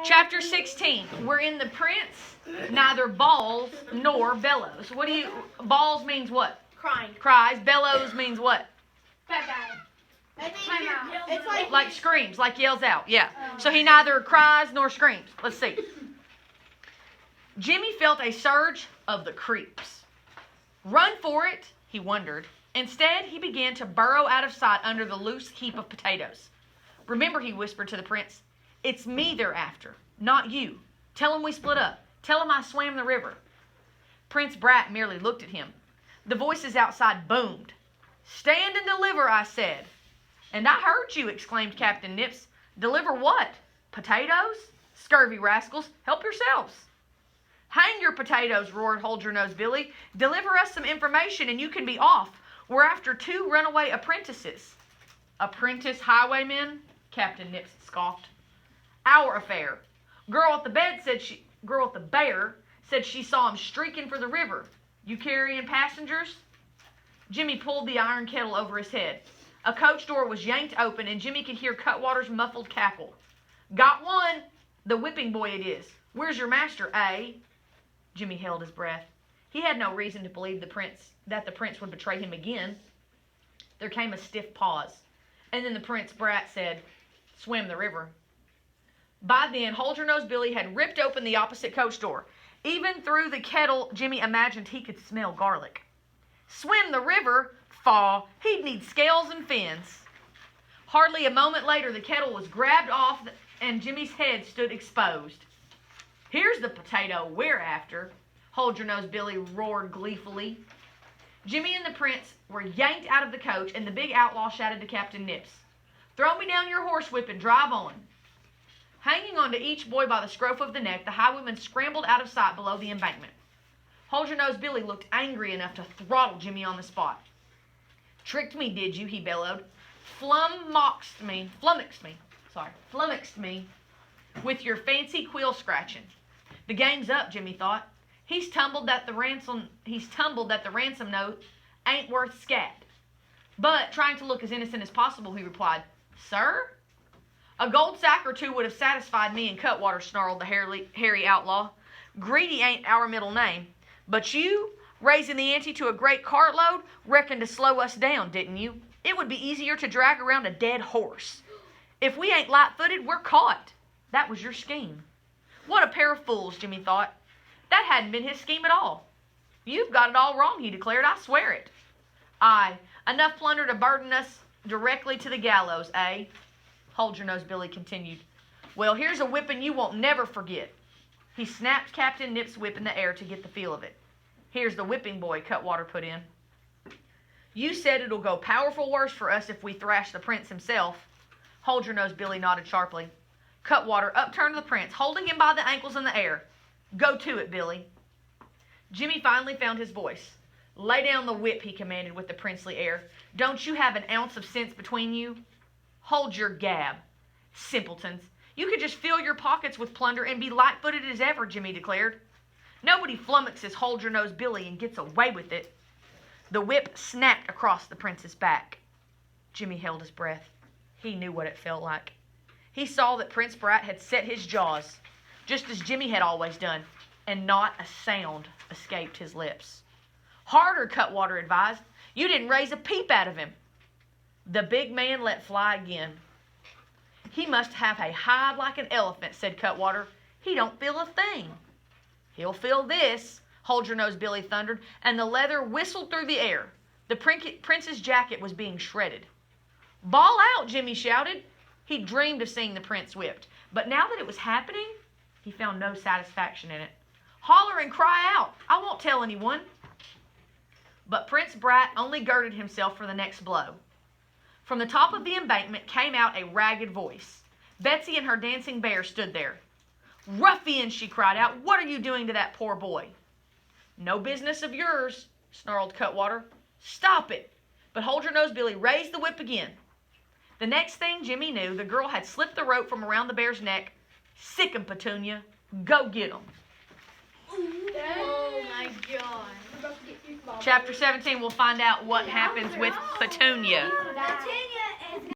Chapter 16. We're in the Prince, neither bawls nor bellows. Bawls means what? Crying. Cries. Bellows means what? It's like screams, like yells out. Yeah. So he neither cries nor screams. Let's see. Jimmy felt a surge of the creeps. Run for it, he wondered. Instead, he began to burrow out of sight under the loose heap of potatoes. Remember, he whispered to the prince, it's me they're after, not you. Tell him we split up. Tell him I swam the river. Prince Brat merely looked at him. The voices outside boomed. Stand and deliver, I said. And I heard you, exclaimed Captain Nips. Deliver what? Potatoes? Scurvy rascals, help yourselves. Hang your potatoes, roared Hold-Your-Nose Billy. Deliver us some information and you can be off. We're after 2 runaway apprentices. Apprentice highwaymen? Captain Nips scoffed. Our affair. Girl at the bear said she saw him streaking for the river. You carrying passengers? Jimmy pulled the iron kettle over his head. A coach door was yanked open and Jimmy could hear Cutwater's muffled cackle. Got one. The whipping boy it is. Where's your master, eh? Jimmy held his breath. He had no reason to believe that the prince would betray him again. There came a stiff pause, and then the Prince Brat said, swim the river. By then, Hold-Your-Nose Billy had ripped open the opposite coach door. Even through the kettle, Jimmy imagined he could smell garlic. Swim the river? Faw, he'd need scales and fins. Hardly a moment later, the kettle was grabbed off and Jimmy's head stood exposed. Here's the potato we're after, Hold-Your-Nose Billy roared gleefully. Jimmy and the prince were yanked out of the coach, and the big outlaw shouted to Captain Nips, throw me down your horsewhip and drive on. Hanging onto each boy by the scruff of the neck, the highwayman scrambled out of sight below the embankment. Hold-Your-Nose Billy looked angry enough to throttle Jimmy on the spot. Tricked me, did you? He bellowed. Flummoxed me with your fancy quill scratching. The game's up, Jimmy thought. He's tumbled that the ransom note ain't worth scat. But, trying to look as innocent as possible, he replied, Sir? A gold sack or 2 would have satisfied me and Cutwater, snarled the hairy outlaw. Greedy ain't our middle name. But you, raising the ante to a great cartload, reckoned to slow us down, didn't you? It would be easier to drag around a dead horse. If we ain't light-footed, we're caught. That was your scheme. What a pair of fools, Jimmy thought. That hadn't been his scheme at all. You've got it all wrong, he declared. I swear it. Aye, enough plunder to burden us directly to the gallows, eh? Hold-Your-Nose Billy continued. Well, here's a whipping you won't never forget. He snapped Captain Nips' whip in the air to get the feel of it. Here's the whipping boy, Cutwater put in. You said it'll go powerful worse for us if we thrash the prince himself. Hold-Your-Nose Billy nodded sharply. Cutwater upturned the prince, holding him by the ankles in the air. Go to it, Billy. Jimmy finally found his voice. Lay down the whip, he commanded with a princely air. Don't you have an ounce of sense between you? Hold your gab. Simpletons. You could just fill your pockets with plunder and be light-footed as ever, Jimmy declared. Nobody flummoxes Hold-Your-Nose Billy and gets away with it. The whip snapped across the prince's back. Jimmy held his breath. He knew what it felt like. He saw that Prince Brat had set his jaws, just as Jimmy had always done, and not a sound escaped his lips. Harder, Cutwater advised. You didn't raise a peep out of him. The big man let fly again. He must have a hide like an elephant, said Cutwater. He don't feel a thing. He'll feel this, Hold-Your-Nose Billy thundered, and the leather whistled through the air. The prince's jacket was being shredded. Ball out, Jimmy shouted. He dreamed of seeing the prince whipped, but now that it was happening, he found no satisfaction in it. Holler and cry out. I won't tell anyone. But Prince Brat only girded himself for the next blow. From the top of the embankment came out a ragged voice. Betsy and her dancing bear stood there. Ruffian, she cried out, what are you doing to that poor boy? No business of yours, snarled Cutwater. Stop it. But Hold-Your-Nose Billy raised the whip again. The next thing Jimmy knew, the girl had slipped the rope from around the bear's neck. Sick 'em, Petunia. Go get 'em. Oh my God. Chapter 17, we'll find out what happens with Petunia. Petunia.